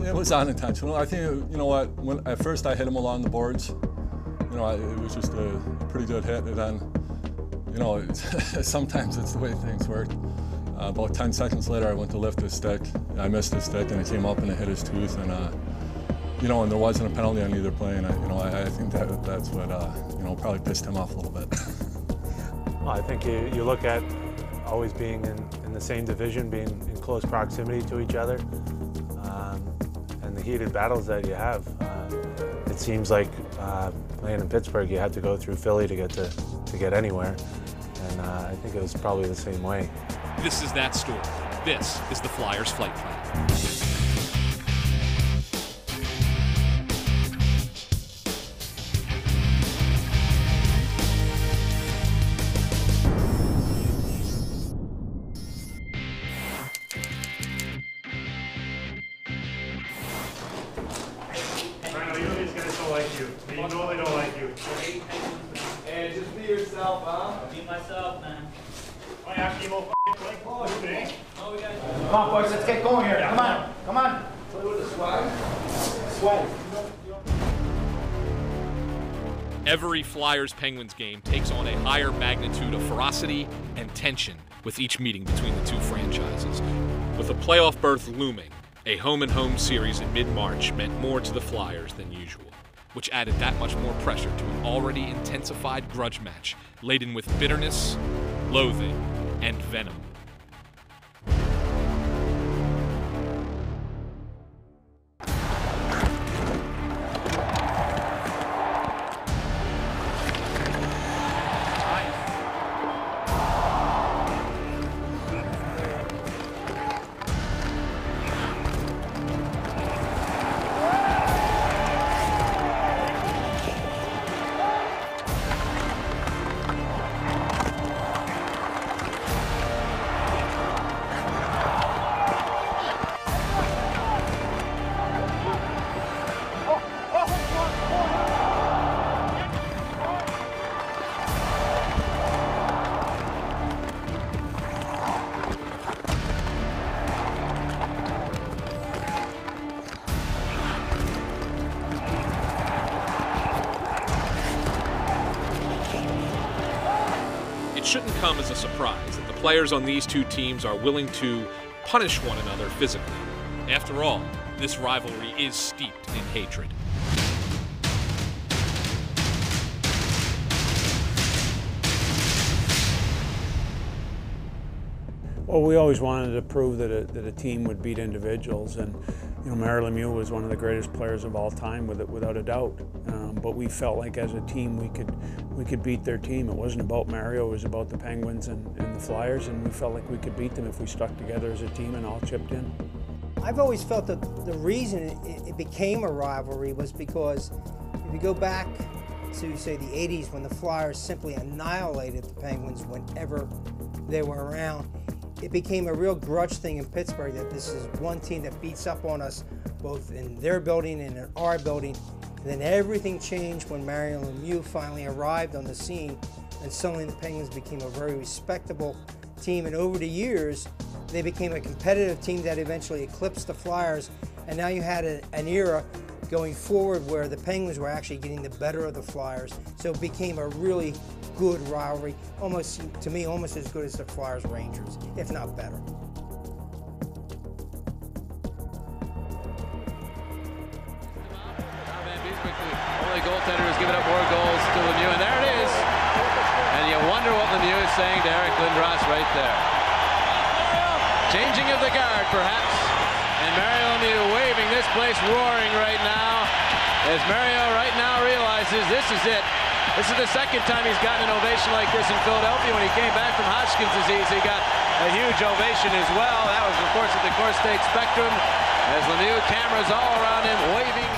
It was unintentional. I think, you know what, at first I hit him along the boards. You know, it was just a pretty good hit, and then, you know, sometimes it's the way things work. About 10 seconds later, I went to lift his stick. I missed his stick, and it came up and it hit his tooth. And you know, and there wasn't a penalty on either play. And I think that's what you know, probably pissed him off a little bit. Well, I think you look at always being in the same division, being in close proximity to each other, and the heated battles that you have. It seems like playing in Pittsburgh, you had to go through Philly to get anywhere, and I think it was probably the same way. This is that story. This is the Flyers Flight Plan. These guys don't like you. You know they don't like you. Hey, just be yourself, huh? Be myself, man. Come on, boys, let's get going here. Come on, come on. Play with the swag. Swag. Every Flyers-Penguins game takes on a higher magnitude of ferocity and tension with each meeting between the two franchises. With a playoff berth looming, a home-and-home series in mid-March meant more to the Flyers than usual, which added that much more pressure to an already intensified grudge match laden with bitterness, loathing, and venom. It shouldn't come as a surprise that the players on these two teams are willing to punish one another physically. After all, this rivalry is steeped in hatred. Well, we always wanted to prove that a team would beat individuals, and you know, Mario Lemieux was one of the greatest players of all time, without a doubt. But we felt like as a team we could beat their team. It wasn't about Mario; it was about the Penguins and the Flyers, and we felt like we could beat them if we stuck together as a team and all chipped in. I've always felt that the reason it became a rivalry was because if you go back to, say, the 80s, when the Flyers simply annihilated the Penguins whenever they were around, it became a real grudge thing in Pittsburgh that this is one team that beats up on us both in their building and in our building. And then everything changed when Mario Lemieux finally arrived on the scene, and suddenly the Penguins became a very respectable team. And over the years, they became a competitive team that eventually eclipsed the Flyers. And now you had an era going forward where the Penguins were actually getting the better of the Flyers. So it became a really good rivalry, almost, to me, almost as good as the Flyers-Rangers, if not better. Only goaltender who's given up more goals to Lemieux, and there it is. And you wonder what Lemieux is saying to Eric Lindros right there. Changing of the guard, perhaps. And Mario Lemieux waving, this place roaring right now, as Mario right now realizes this is it. This is the second time he's gotten an ovation like this in Philadelphia. When he came back from Hodgkin's disease, he got a huge ovation as well. That was, of course, at the Core State Spectrum, as Lemieux, cameras all around him, waving.